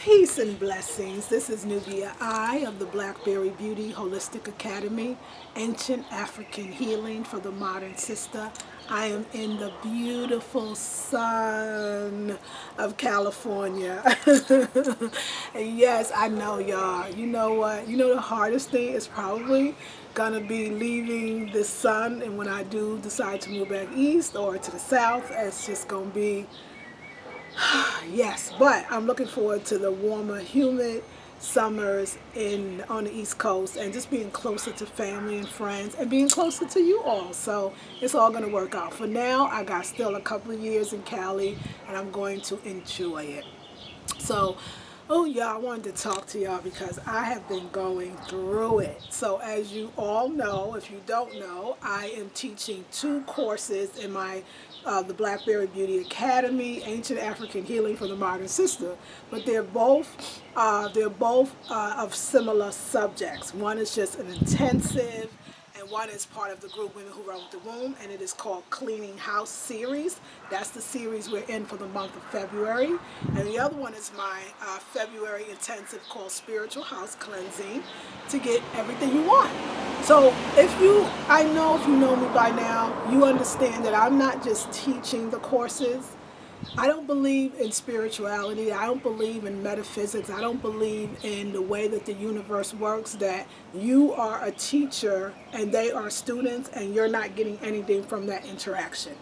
Peace and blessings. This is Nubia I of the Blackberry Beauty Holistic Academy, Ancient African Healing for the Modern Sister. I am in the beautiful sun of California. And yes, I know y'all. You know what? You know the hardest thing is probably gonna be leaving the sun, and when I do decide to move back east or to the south, it's just gonna be yes, but I'm looking forward to the warmer, humid summers on the East Coast and just being closer to family and friends and being closer to you all. So it's all going to work out. For now, I got still a couple of years in Cali and I'm going to enjoy it. So, oh yeah, I wanted to talk to y'all because I have been going through it. So as you all know, if you don't know, I am teaching two courses in my the Blackberry Beauty Academy, Ancient African Healing for the Modern Sister. But they're both of similar subjects. One is just an intensive, and one is part of the group Women Who Run with the Womb, and it is called Cleaning House Series. That's the series we're in for the month of February. And the other one is my February intensive called Spiritual House Cleansing, to get everything you want. So I know if you know me by now, you understand that I'm not just teaching the courses. I don't believe in spirituality. I don't believe in metaphysics. I don't believe in the way that the universe works, that you are a teacher and they are students and you're not getting anything from that interaction.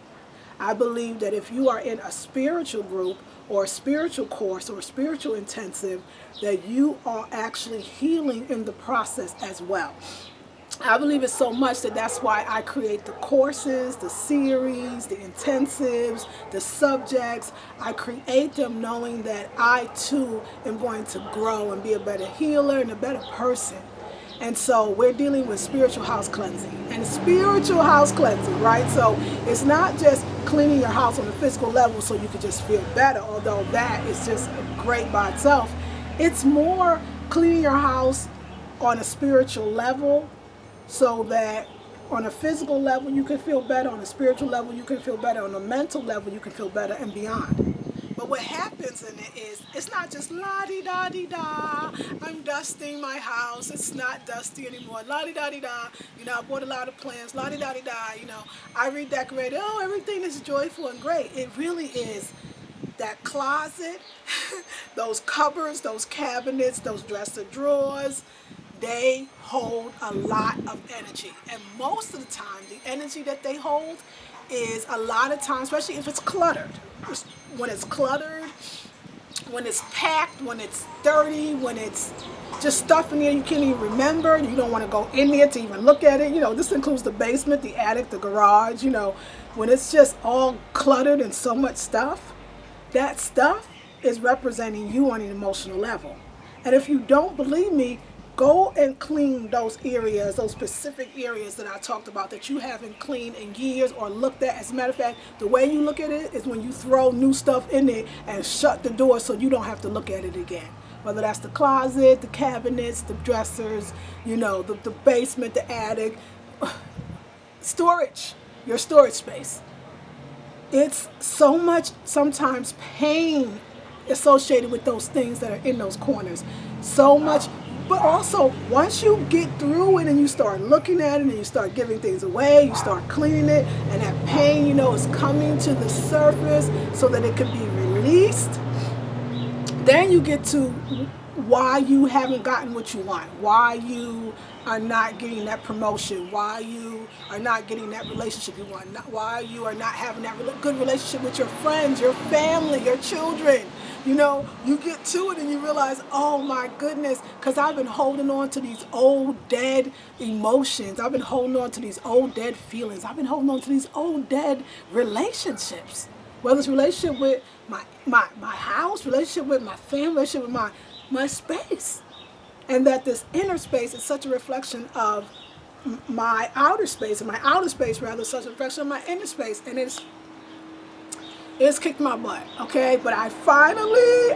I believe that if you are in a spiritual group or a spiritual course or a spiritual intensive, that you are actually healing in the process as well. I believe it so much that that's why I create the courses, the series, the intensives, the subjects. I create them knowing that I too am going to grow and be a better healer and a better person. And so we're dealing with spiritual house cleansing and spiritual house cleansing, right? So it's not just cleaning your house on a physical level so you can just feel better, although that is just great by itself. It's more cleaning your house on a spiritual level, so that on a physical level you can feel better, on a spiritual level you can feel better, on a mental level you can feel better, and beyond. But what happens in it is, it's not just la-di-da-di-da, I'm dusting my house, it's not dusty anymore, la-di-da-di-da, I bought a lot of plants, la-di-da-di-da, I redecorated, oh, everything is joyful and great. It really is that closet, those cupboards, those cabinets, those dresser drawers, they hold a lot of energy. And most of the time, the energy that they hold is a lot of times, especially if it's cluttered. When it's cluttered, when it's packed, when it's dirty, when it's just stuff in there you can't even remember, you don't want to go in there to even look at it. This includes the basement, the attic, the garage, when it's just all cluttered and so much stuff, that stuff is representing you on an emotional level. And if you don't believe me, go and clean those areas, those specific areas that I talked about that you haven't cleaned in years or looked at. As a matter of fact, the way you look at it is when you throw new stuff in there and shut the door so you don't have to look at it again. Whether that's the closet, the cabinets, the dressers, the basement, the attic, storage, your storage space. It's so much sometimes pain associated with those things that are in those corners. So much. But also, once you get through it and you start looking at it and you start giving things away, you start cleaning it, and that pain, is coming to the surface so that it can be released, then you get to why you haven't gotten what you want, why you are not getting that promotion, why you are not getting that relationship you want, why you are not having that good relationship with your friends, your family, your children. You get to it and you realize, oh my goodness, because I've been holding on to these old dead emotions. I've been holding on to these old dead feelings. I've been holding on to these old dead relationships. Whether it's relationship with my house, relationship with my family, relationship with my space. And that this inner space is such a reflection of my outer space, and my outer space rather is such a reflection of my inner space. And it's kicked my butt, okay? But I finally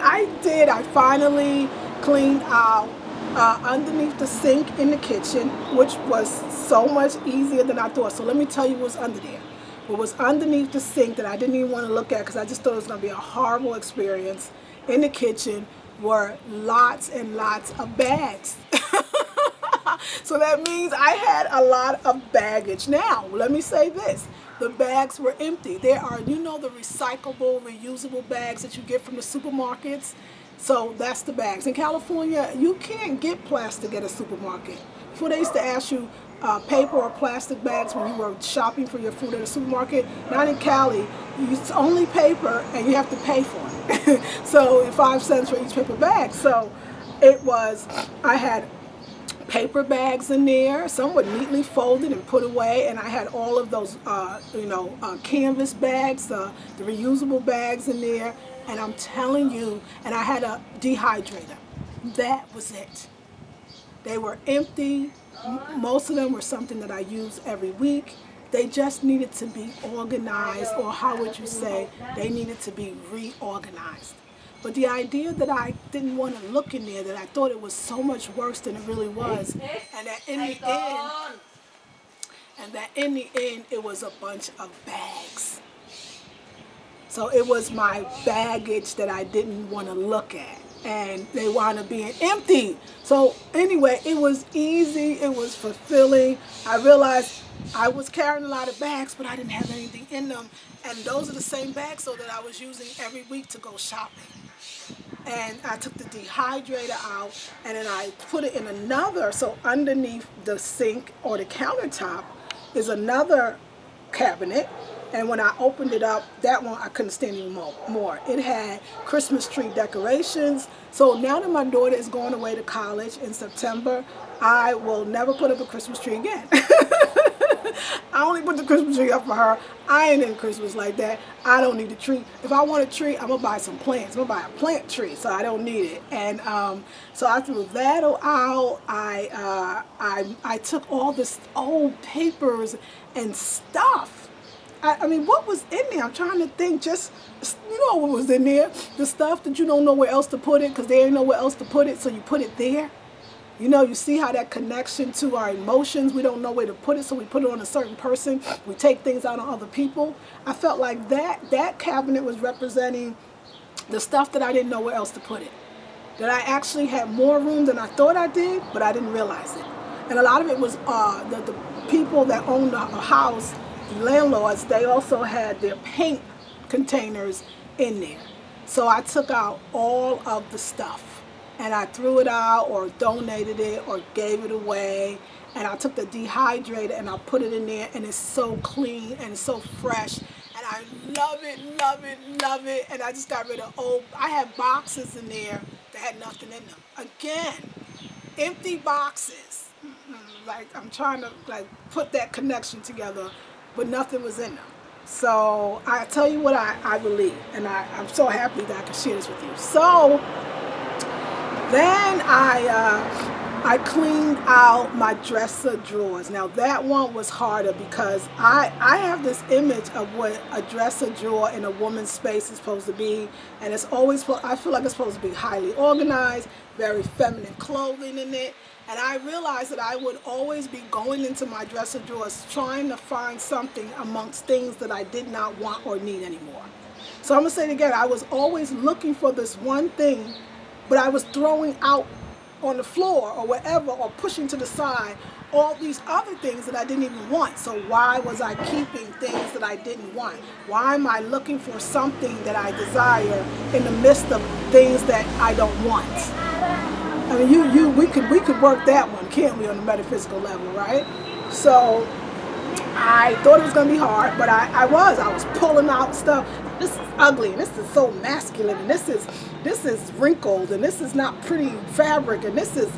cleaned out underneath the sink in the kitchen, which was so much easier than I thought. So let me tell you what's under there. What was underneath the sink that I didn't even want to look at because I just thought it was going to be a horrible experience in the kitchen were lots and lots of bags. So that means I had a lot of baggage. Now, let me say this. The bags were empty. There are, the recyclable, reusable bags that you get from the supermarkets. So that's the bags. In California, you can't get plastic at a supermarket. Before they used to ask you paper or plastic bags when you were shopping for your food at a supermarket. Not in Cali. It's only paper and you have to pay for it. So 5 cents for each paper bag. So I had paper bags in there. Some were neatly folded and put away, and I had all of those, canvas bags, the reusable bags in there. And I'm telling you, and I had a dehydrator. That was it. They were empty. Most of them were something that I use every week. They just needed to be organized, or how would you say, they needed to be reorganized. But the idea that I didn't want to look in there, that I thought it was so much worse than it really was, and that in the end, it was a bunch of bags. So it was my baggage that I didn't want to look at, and they wound up being empty. So anyway, it was easy, it was fulfilling. I realized I was carrying a lot of bags, but I didn't have anything in them. And those are the same bags that I was using every week to go shopping. And I took the dehydrator out, and then I put it in another, so underneath the sink or the countertop is another cabinet. And when I opened it up, that one I couldn't stand any more. It had Christmas tree decorations. So now that my daughter is going away to college in September, I will never put up a Christmas tree again. I only put the Christmas tree up for her. I ain't in Christmas like that. I don't need a tree. If I want a tree, I'm going to buy some plants. I'm going to buy a plant tree, so I don't need it. And so I threw that out. I took all this old papers and stuff. I mean, what was in there? I'm trying to think. Just, what was in there? The stuff that you don't know where else to put it because they ain't know where else to put it, so you put it there. You see how that connection to our emotions, we don't know where to put it, so we put it on a certain person. We take things out on other people. I felt like that cabinet was representing the stuff that I didn't know where else to put it. That I actually had more room than I thought I did, but I didn't realize it. And a lot of it was the people that owned the house, the landlords, they also had their paint containers in there. So I took out all of the stuff. And I threw it out or donated it or gave it away. And I took the dehydrator and I put it in there, and it's so clean and so fresh. And I love it, love it, love it. And I just got rid of I had boxes in there that had nothing in them. Again, empty boxes. Like I'm trying to put that connection together, but nothing was in them. So I tell you what I believe, and I'm so happy that I can share this with you. So then I cleaned out my dresser drawers. Now that one was harder because I have this image of what a dresser drawer in a woman's space is supposed to be, and it's always, I feel like it's supposed to be highly organized, very feminine clothing in it. And I realized that I would always be going into my dresser drawers trying to find something amongst things that I did not want or need anymore. So I'm going to say it again. I was always looking for this one thing, but I was throwing out on the floor or wherever, or pushing to the side all these other things that I didn't even want. So why was I keeping things that I didn't want? Why am I looking for something that I desire in the midst of things that I don't want? I mean, we could work that one, can't we, on the metaphysical level, right? So I thought it was going to be hard, but I was pulling out stuff. This is ugly, and this is so masculine, and this is wrinkled, and this is not pretty fabric, and this is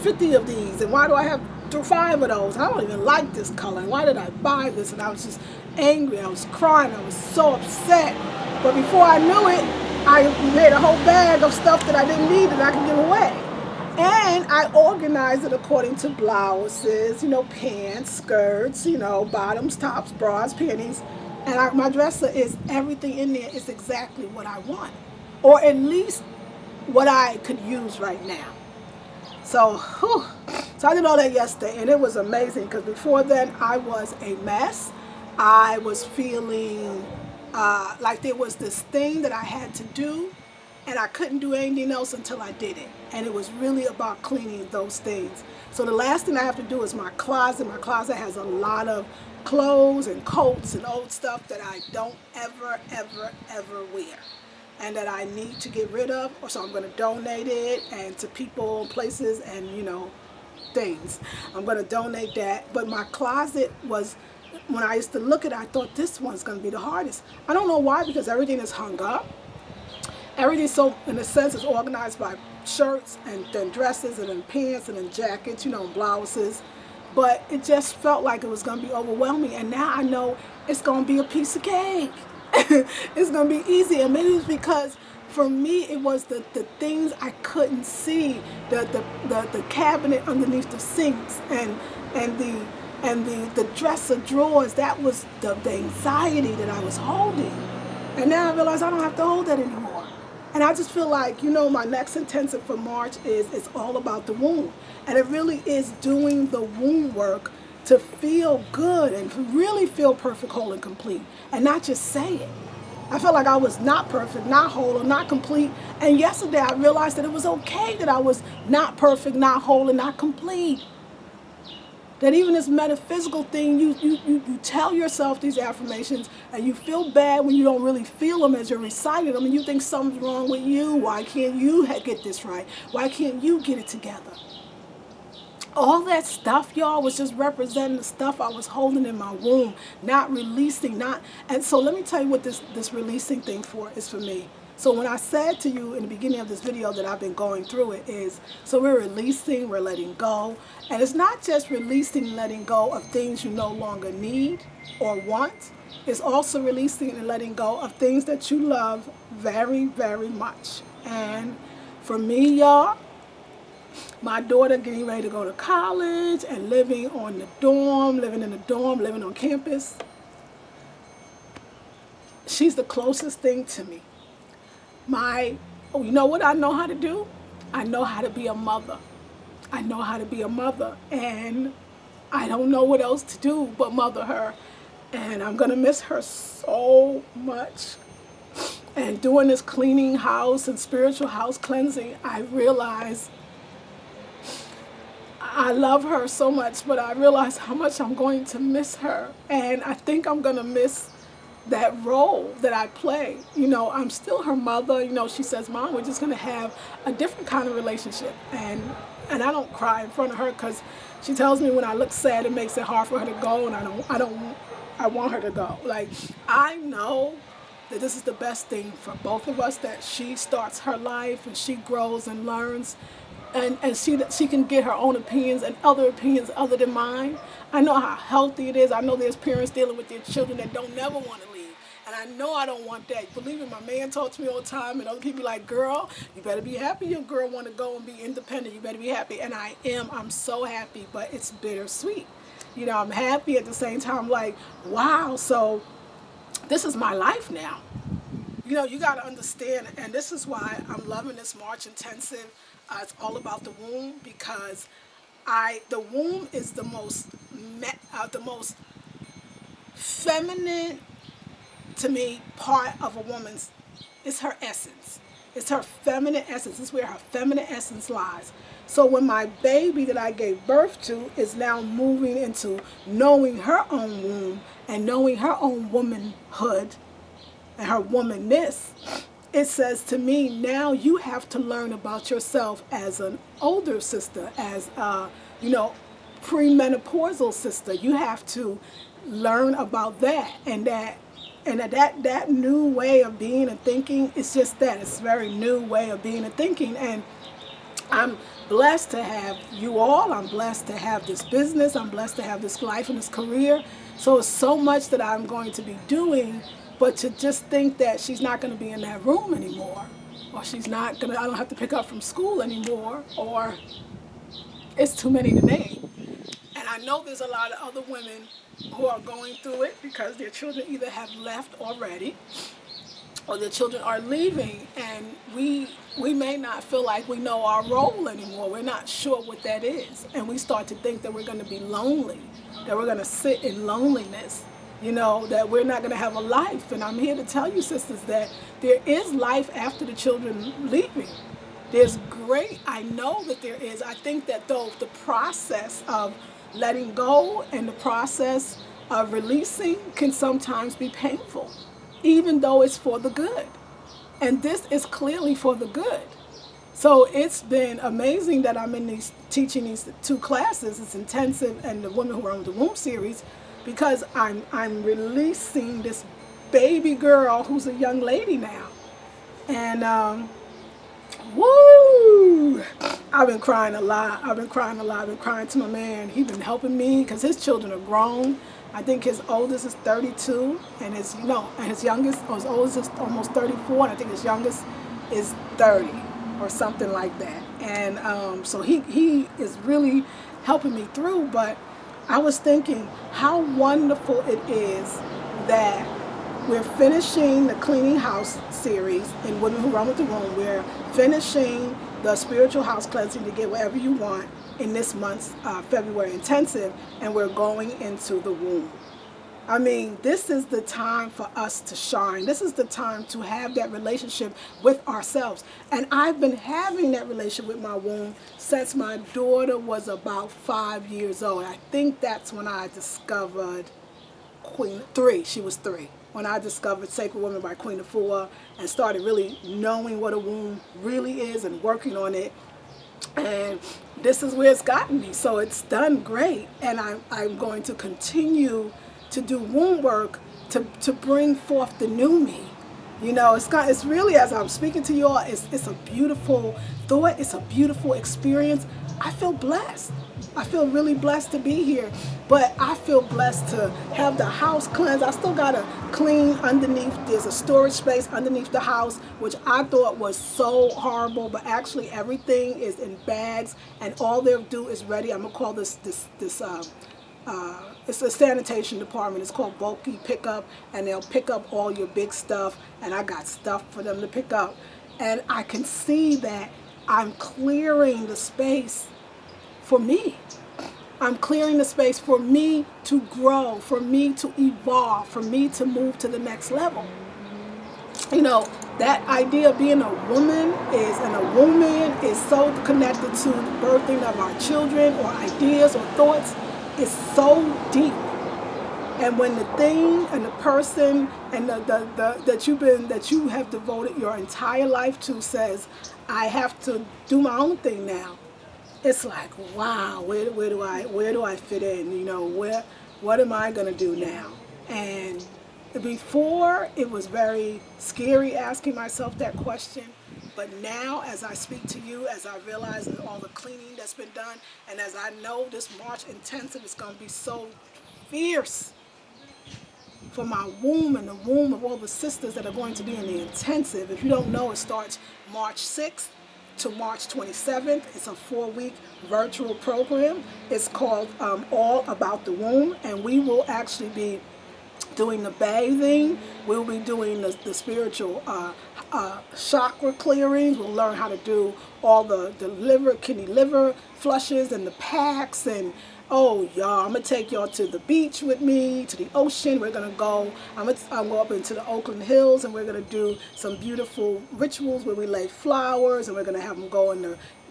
50 of these, and why do I have 5 of those? I don't even like this color, and why did I buy this? And I was just angry, I was crying, I was so upset. But before I knew it, I made a whole bag of stuff that I didn't need that I could give away. And I organized it according to blouses, pants, skirts, bottoms, tops, bras, panties. And my dresser is, everything in there is exactly what I want. Or at least what I could use right now. So I did all that yesterday, and it was amazing, because before then I was a mess. I was feeling like there was this thing that I had to do, and I couldn't do anything else until I did it. And it was really about cleaning those things. So the last thing I have to do is my closet. My closet has a lot of clothes and coats and old stuff that I don't ever, ever, ever wear, and that I need to get rid of, or so I'm going to donate it, and to people, places, and things. I'm going to donate that. But my closet was, when I used to look at it, I thought this one's going to be the hardest. I don't know why, because everything is hung up. Everything, so in a sense, is organized by shirts and then dresses and then pants and then jackets, and blouses. But it just felt like it was going to be overwhelming. And now I know it's going to be a piece of cake. It's going to be easy. And maybe it's because for me it was the things I couldn't see, the cabinet underneath the sinks and the dresser drawers. That was the anxiety that I was holding. And now I realize I don't have to hold that anymore. And I just feel like, my next intensive for March it's all about the womb. And it really is doing the womb work to feel good and to really feel perfect, whole, and complete. And not just say it. I felt like I was not perfect, not whole, or not complete. And yesterday I realized that it was okay that I was not perfect, not whole, and not complete. That even this metaphysical thing, you tell yourself these affirmations and you feel bad when you don't really feel them as you're reciting them, and you think something's wrong with you. Why can't you get this right? Why can't you get it together? All that stuff, y'all, was just representing the stuff I was holding in my womb, not releasing, and so let me tell you what this releasing thing is for me. So when I said to you in the beginning of this video that I've been going through it is, so we're releasing, we're letting go. And it's not just releasing, letting go of things you no longer need or want. It's also releasing and letting go of things that you love very, very much. And for me, y'all, my daughter getting ready to go to college and living in the dorm, living on campus. She's the closest thing to me. You know what I know how to do? I know how to be a mother. I know how to be a mother, and I don't know what else to do but mother her. And I'm gonna miss her so much. And doing this cleaning house and spiritual house cleansing, I realize I love her so much, but I realize how much I'm going to miss her. And I think I'm gonna miss that role that I play. I'm still her mother. She says, Mom, we're just going to have a different kind of relationship. And I don't cry in front of her because she tells me when I look sad, it makes it hard for her to go, and I want her to go. Like, I know that this is the best thing for both of us, that she starts her life and she grows and learns, and she can get her own opinions and other opinions other than mine. I know how healthy it is. I know there's parents dealing with their children that don't never want to leave. And I know I don't want that. Believe me, my man talks to me all the time, and other people like, girl, you better be happy your girl want to go and be independent. You better be happy. And I am. I'm so happy, but it's bittersweet. I'm happy at the same time, like, wow, so this is my life now. You got to understand, and this is why I'm loving this March intensive. It's all about the womb, because the womb is the most feminine, to me, part of a woman's. It's her essence. It's her feminine essence. It's where her feminine essence lies. So when my baby that I gave birth to is now moving into knowing her own womb and knowing her own womanhood and her womanness, it says to me, now you have to learn about yourself as an older sister, as premenopausal sister. You have to learn about that, and that new way of being and thinking. It's just that it's a very new way of being and thinking. And I'm blessed to have you all. I'm blessed to have this business. I'm blessed to have this life and this career. So it's so much that I'm going to be doing. But to just think that she's not going to be in that room anymore, or I don't have to pick up from school anymore, or it's too many to name. And I know there's a lot of other women who are going through it because their children either have left already or their children are leaving, and we may not feel like we know our role anymore. We're not sure what that is. And we start to think that we're going to be lonely, that we're going to sit in loneliness. that we're not going to have a life. And I'm here to tell you, sisters, that there is life after the children leaving. There's great, I know that there is. I think that though the process of letting go and the process of releasing can sometimes be painful, even though it's for the good. And this is clearly for the good. So it's been amazing that I'm teaching these two classes. It's intensive and the Women Who Run with the Womb series, because I'm releasing this baby girl who's a young lady now. And woo! I've been crying a lot. I've been crying to my man. He's been helping me because his children are grown. I think his oldest is 32, and his youngest, or his oldest is almost 34, and I think his youngest is 30 or something like that. And so he is really helping me through. But I was thinking how wonderful it is that we're finishing the Cleaning House series in Women Who Run with the Womb. We're finishing the Spiritual House Cleansing to Get Whatever You Want in this month's February intensive, and we're going into the womb. I mean, this is the time for us to shine. This is the time to have that relationship with ourselves. And I've been having that relationship with my womb since my daughter was about 5 years old. I think that's when I discovered she was 3. When I discovered Sacred Woman by Queen Afua and started really knowing what a womb really is and working on it. And this is where it's gotten me. So it's done great. And I'm going to continue to do womb work to bring forth the new me. It's really, as I'm speaking to you all, it's a beautiful thought. It's a beautiful experience. I feel blessed. I feel really blessed to be here, but I feel blessed to have the house cleansed. I still got to clean underneath. There's a storage space underneath the house, which I thought was so horrible, but actually everything is in bags, and all they'll do is ready. I'm going to call this it's a sanitation department. It's called bulky pickup, and they'll pick up all your big stuff, and I got stuff for them to pick up. And I can see that I'm clearing the space for me. I'm clearing the space for me to grow, for me to evolve, for me to move to the next level. That idea of being a woman and a woman is so connected to the birthing of our children, or ideas or thoughts. Is so deep. And when the thing and the person and that you have devoted your entire life to says, I have to do my own thing now, it's like, wow, where do I fit in? What am I gonna do now? And before, it was very scary asking myself that question. But now, as I speak to you, as I realize that all the cleaning that's been done, and as I know this March intensive is going to be so fierce for my womb and the womb of all the sisters that are going to be in the intensive. If you don't know, it starts March 6th to March 27th. It's a 4-week virtual program. It's called All About the Womb, and we will actually be doing the bathing. We'll be doing the spiritual chakra clearings. We'll learn how to do all the kidney liver flushes and the packs. And oh, y'all, I'm gonna take y'all to the beach with me, to the ocean. We're gonna go. I'm gonna go up into the Oakland Hills, and we're gonna do some beautiful rituals where we lay flowers, and we're gonna have them go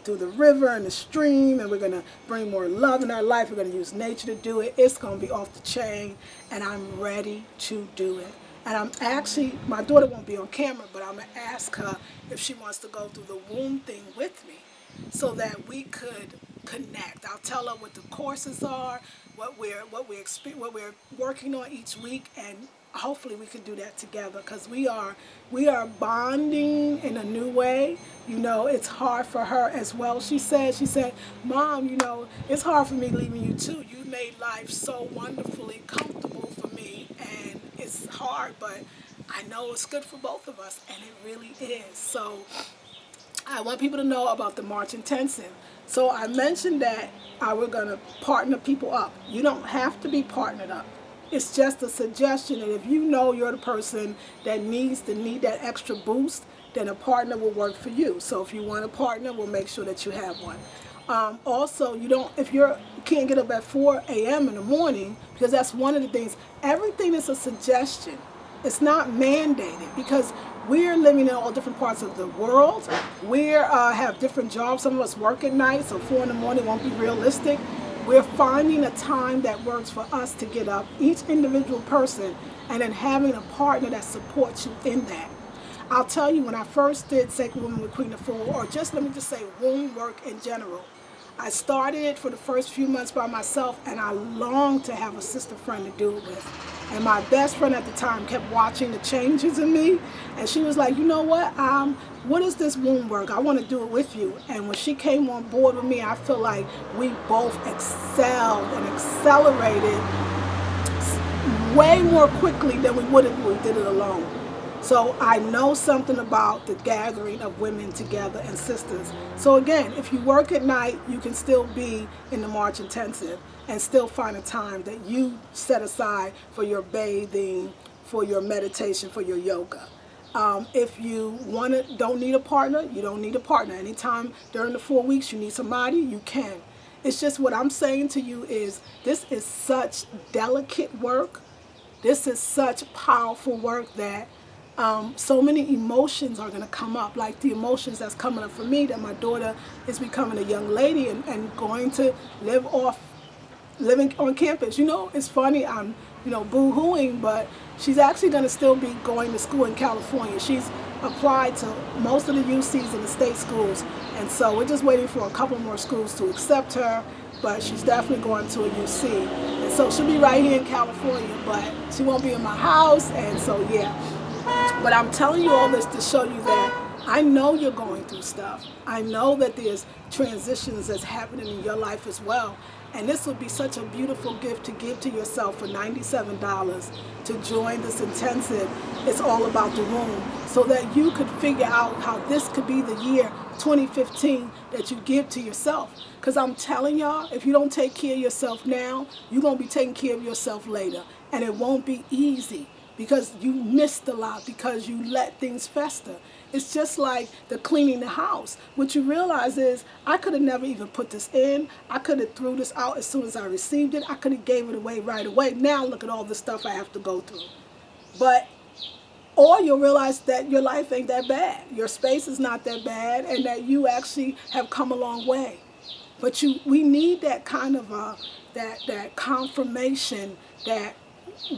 through the river and the stream, and we're going to bring more love in our life. We're going to use nature to do it. It's going to be off the chain, and I'm ready to do it. And I'm actually, my daughter won't be on camera, but I'm going to ask her if she wants to go through the womb thing with me so that we could connect. I'll tell her what the courses are, what we're working on each week, and hopefully we can do that together, because we are bonding in a new way. It's hard for her as well. She said, Mom, it's hard for me leaving you too. You made life so wonderfully comfortable for me, and it's hard, but I know it's good for both of us, and it really is. So I want people to know about the March Intensive. So I mentioned that we're going to partner people up. You don't have to be partnered up. It's just a suggestion that if you know you're the person that need that extra boost, then a partner will work for you. So if you want a partner, we'll make sure that you have one. Also, if you're can't get up at 4 a.m. in the morning, because that's one of the things. Everything is a suggestion. It's not mandated, because we're living in all different parts of the world. We have different jobs. Some of us work at night, so 4 in the morning won't be realistic. We're finding a time that works for us to get up, each individual person, and then having a partner that supports you in that. I'll tell you, when I first did Sacred Women with Queen Afua, or just let me just say womb work in general, I started for the first few months by myself, and I longed to have a sister friend to do it with. And my best friend at the time kept watching the changes in me, and she was like, you know what is this womb work? I want to do it with you. And when she came on board with me, I feel like we both excelled and accelerated way more quickly than we would if we did it alone. So I know something about the gathering of women together and sisters. So again, if you work at night, you can still be in the March Intensive and still find a time that you set aside for your bathing, for your meditation, for your yoga. If you don't need a partner, you don't need a partner. Anytime during the 4 weeks you need somebody, you can. It's just what I'm saying to you is this is such delicate work. This is such powerful work that so many emotions are going to come up, like the emotions that's coming up for me, that my daughter is becoming a young lady and going to living on campus. It's funny, I'm boo-hooing, but she's actually going to still be going to school in California. She's applied to most of the UCs in the state schools, and so we're just waiting for a couple more schools to accept her, but she's definitely going to a UC. And so she'll be right here in California, but she won't be in my house, and so yeah. But I'm telling you all this to show you that I know you're going through stuff. I know that there's transitions that's happening in your life as well. And this would be such a beautiful gift to give to yourself for $97 to join this intensive. It's all about the womb, so that you could figure out how this could be the year 2015 that you give to yourself. Because I'm telling y'all, if you don't take care of yourself now, you're going to be taking care of yourself later. And it won't be easy, because you missed a lot, because you let things fester. It's just like the cleaning the house. What you realize is, I could have never even put this in. I could have threw this out as soon as I received it. I could have gave it away right away. Now look at all the stuff I have to go through. Or you'll realize that your life ain't that bad. Your space is not that bad, and that you actually have come a long way. But we need that kind of that confirmation that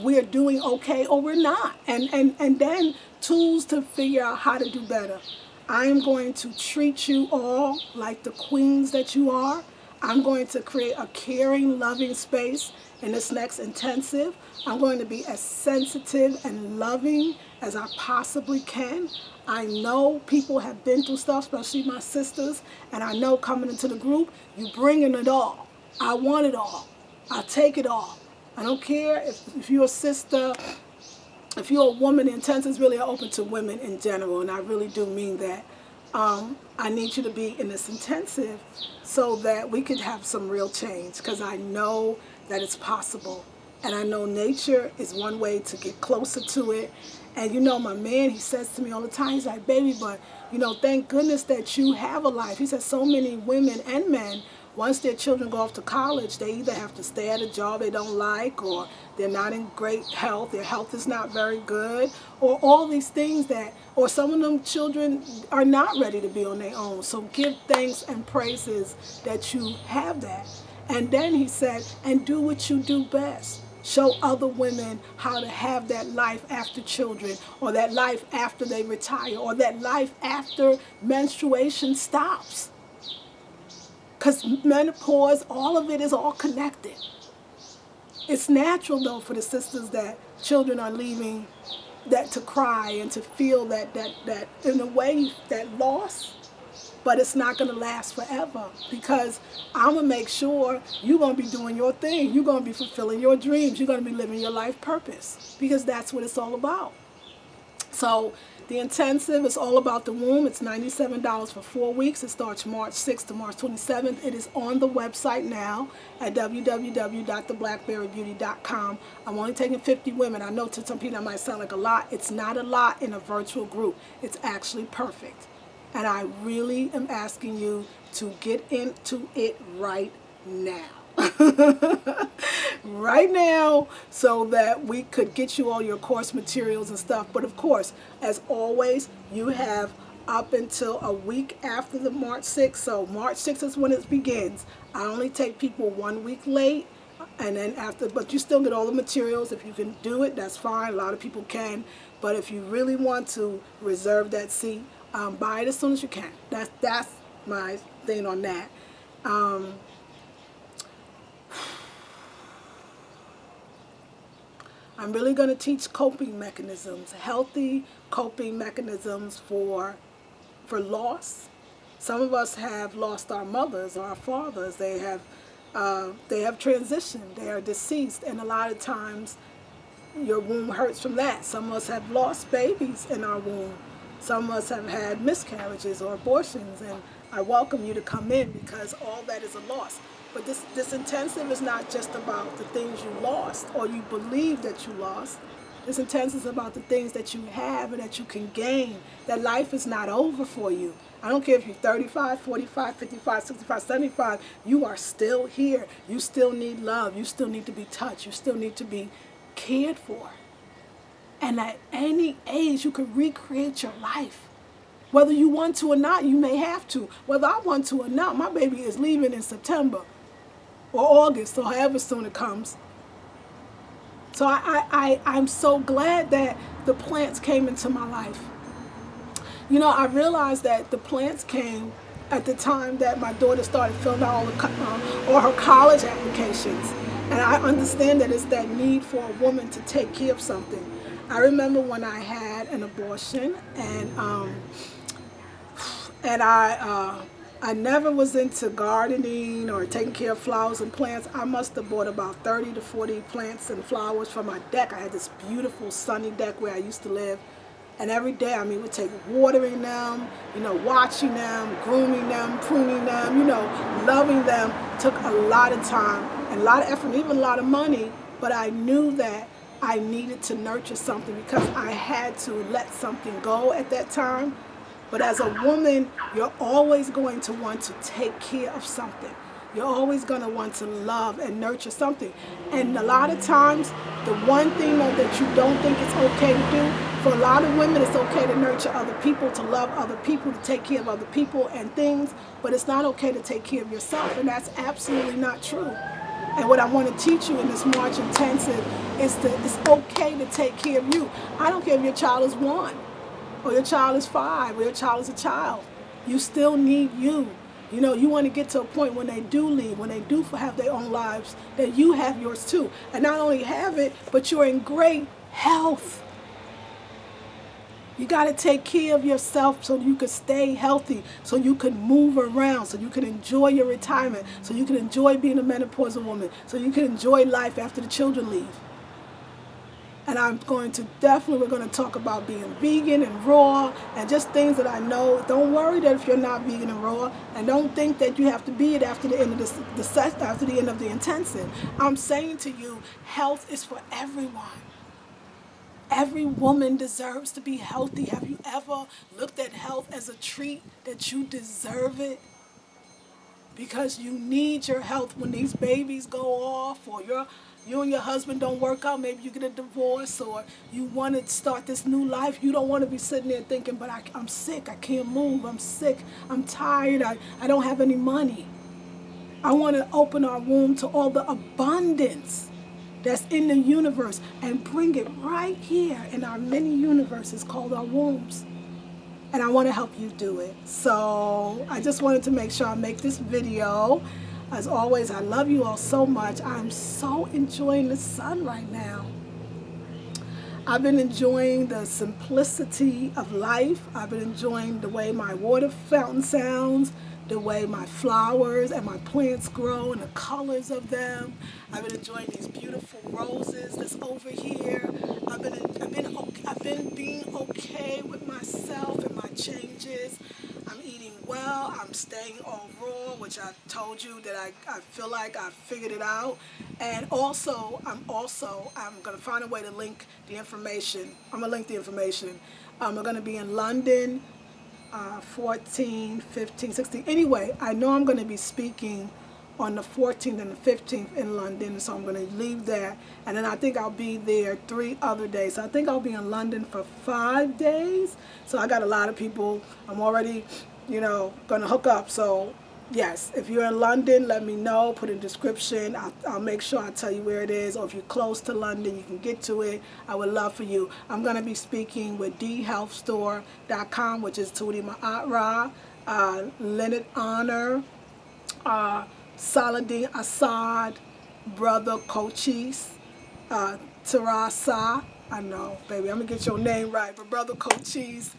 we're doing okay or we're not, and then tools to figure out how to do better. I am going to treat you all like the queens that you are. I'm going to create a caring, loving space in this next intensive. I'm going to be as sensitive and loving as I possibly can. I know people have been through stuff, especially my sisters, and I know coming into the group, you bringing it all. I want it all. I take it all. I don't care if you're a sister, if you're a woman. The intensives really are open to women in general, and I really do mean that. I need you to be in this intensive so that we could have some real change, because I know that it's possible. And I know nature is one way to get closer to it. And my man, he says to me all the time, he's like, baby, but thank goodness that you have a life. He says so many women and men, once their children go off to college, they either have to stay at a job they don't like, or they're not in great health, their health is not very good, or all these things or some of them children are not ready to be on their own. So give thanks and praises that you have that. And then he said, and do what you do best. Show other women how to have that life after children, or that life after they retire, or that life after menstruation stops. Because menopause, all of it is all connected. It's natural, though, for the sisters that children are leaving, that to cry and to feel that in a way, that loss. But it's not going to last forever, because I'm going to make sure you're going to be doing your thing. You're going to be fulfilling your dreams. You're going to be living your life purpose, because that's what it's all about. So the intensive is all about the womb. It's $97 for 4 weeks. It starts March 6th to March 27th. It is on the website now at www.theblackberrybeauty.com. I'm only taking 50 women. I know to some people that might sound like a lot. It's not a lot in a virtual group. It's actually perfect. And I really am asking you to get into it right now. right now so that we could get you all your course materials and stuff. But of course, as always, you have up until a week after the March 6th. So March 6th is when it begins. I only take people 1 week late, and then after, but you still get all the materials. If you can do it, that's fine. A lot of people can. But if you really want to reserve that seat, buy it as soon as you can. That's my thing on that. I'm really going to teach coping mechanisms, healthy coping mechanisms for loss. Some of us have lost our mothers or our fathers. They have transitioned. They are deceased, and a lot of times your womb hurts from that. Some of us have lost babies in our womb. Some of us have had miscarriages or abortions, and I welcome you to come in because all that is a loss. But this intensive is not just about the things you lost or you believe that you lost. This intensive is about the things that you have and that you can gain, that life is not over for you. I don't care if you're 35, 45, 55, 65, 75, you are still here. You still need love. You still need to be touched. You still need to be cared for. And at any age, you can recreate your life. Whether you want to or not, you may have to. Whether I want to or not, my baby is leaving in September or August, or however soon it comes. So I'm so glad that the plants came into my life. You know, I realized that the plants came at the time that my daughter started filling out all her college applications. And I understand that it's that need for a woman to take care of something. I remember when I had an abortion, and I never was into gardening or taking care of flowers and plants. I must have bought about 30 to 40 plants and flowers for my deck. I had this beautiful sunny deck where I used to live. And every day, I mean, would take watering them, you know, watching them, grooming them, pruning them, you know, loving them. Took a lot of time and a lot of effort, even a lot of money. But I knew that I needed to nurture something because I had to let something go at that time. But as a woman, you're always going to want to take care of something. You're always going to want to love and nurture something. And a lot of times, the one thing that you don't think it's okay to do, for a lot of women, it's okay to nurture other people, to love other people, to take care of other people and things, but it's not okay to take care of yourself, and that's absolutely not true. And what I want to teach you in this March Intensive is that it's okay to take care of you. I don't care if your child is 1, or your child is 5, or your child is a child. You still need you. You know, you want to get to a point when they do leave, when they do have their own lives, that you have yours too. And not only have it, but you're in great health. You got to take care of yourself so you can stay healthy, so you can move around, so you can enjoy your retirement, so you can enjoy being a menopausal woman, so you can enjoy life after the children leave. And we're going to talk about being vegan and raw and just things that I know. Don't worry that if you're not vegan and raw, and don't think that you have to be it after the end of after the end of the intensive. I'm saying to you, health is for everyone. Every woman deserves to be healthy. Have you ever looked at health as a treat, that you deserve it? Because you need your health when these babies go off, or you and your husband don't work out, maybe you get a divorce, or you want to start this new life. You don't want to be sitting there thinking, but I'm sick, I can't move, I'm sick, I'm tired, I don't have any money. I want to open our womb to all the abundance that's in the universe and bring it right here in our many universes called our wombs. And I want to help you do it. So I just wanted to make sure I make this video. As always, I love you all so much. I'm so enjoying the sun right now. I've been enjoying the simplicity of life. I've been enjoying the way my water fountain sounds, the way my flowers and my plants grow and the colors of them. I've been enjoying these beautiful roses that's over here. I've been being okay with myself and my changes. I'm eating well. I'm staying all raw, which I told you that I feel like I figured it out. And also, I'm going to find a way to link the information. I'm going to link the information. I'm going to be in London 14, 15, 16. Anyway, I know I'm going to be speaking on the 14th and the 15th in London, so I'm going to leave there, and then I think I'll be there 3 other days. So I think I'll be in London for 5 days. So I got a lot of people I'm already, going to hook up. So yes, if you're in London, let me know. Put in description. I'll make sure I tell you where it is, or if you're close to London, you can get to it. I would love for you. I'm going to be speaking with dhealthstore.com, which is Tootie Ma'atra, Leonard Honor, Saladin Assad, Brother Cochise, Terasa. I know, baby, I'm going to get your name right, but Brother Cochise.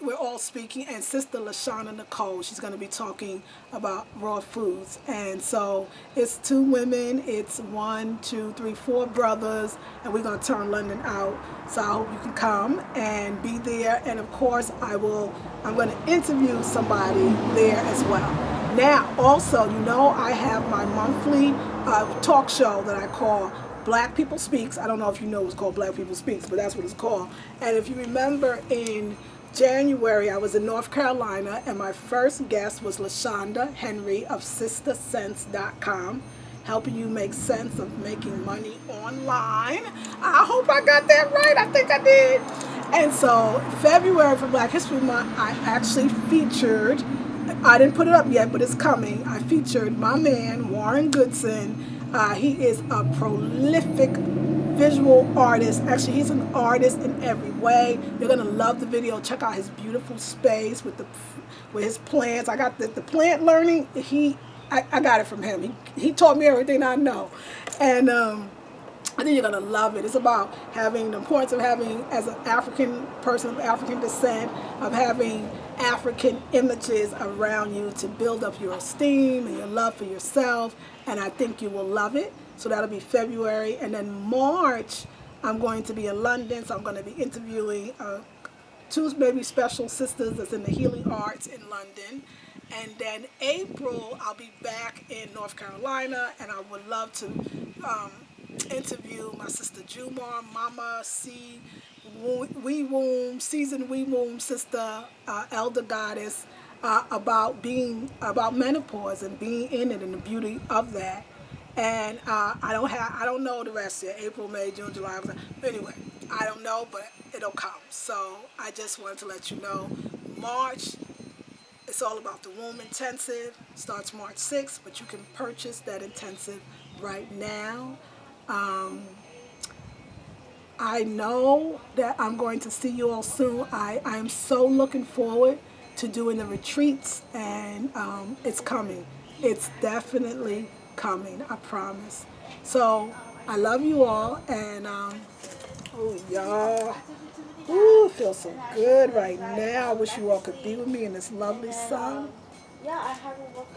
We're all speaking, and Sister Lashana Nicole, she's going to be talking about raw foods. And so it's 2 women, it's 1, 2, 3, 4 brothers, and we're going to turn London out. So I hope you can come and be there. And of course, I'm going to interview somebody there as well. Now, also, I have my monthly talk show that I call Black People Speaks. I don't know if you know it's called Black People Speaks, but that's what it's called. And if you remember, in January, I was in North Carolina, and my first guest was LaShonda Henry of SisterSense.com, helping you make sense of making money online. I hope I got that right. I think I did. And so February for Black History Month, I actually featured, I didn't put it up yet, but it's coming. I featured my man, Warren Goodson. He is a prolific visual artist. Actually, he's an artist in every way. You're going to love the video. Check out his beautiful space with his plants. I got the plant learning. I got it from him. He taught me everything I know. And I think you're going to love it. It's about having the importance of having, as an African person of African descent, of having African images around you to build up your esteem and your love for yourself. And I think you will love it. So that'll be February. And then March, I'm going to be in London. So I'm going to be interviewing 2 maybe special sisters that's in the healing arts in London. And then April, I'll be back in North Carolina, and I would love to interview my sister Jumar, Mama C, Wee Womb, Seasoned Wee Womb sister, Elder Goddess, about menopause and being in it and the beauty of that. And I don't know the rest yet. April, May, June, July. Anyway, I don't know, but it'll come. So I just wanted to let you know, March, it's all about the womb intensive. Starts March 6th, but you can purchase that intensive right now. I know that I'm going to see you all soon. I'm so looking forward to doing the retreats, and it's coming. It's definitely coming, I promise. So I love you all, and oh y'all, ooh, it feels so good right now. I wish you all could be with me in this lovely sun.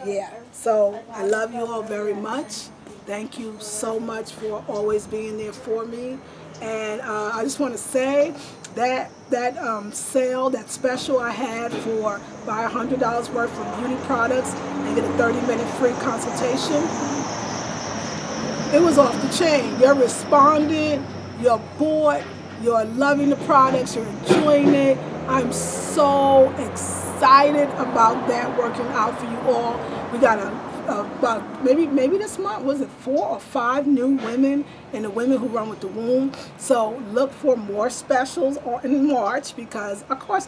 Yeah, so I love you all very much. Thank you so much for always being there for me. And I just want to say that sale, that special I had for buy $100 worth of beauty products and get a 30-minute free consultation, it was off the chain. You're responding, you're bought, you're loving the products, you're enjoying it. I'm so excited about that working out for you all. We got about maybe this month, was it 4 or 5 new women and the Women Who Run with the Womb. So look for more specials in March, because of course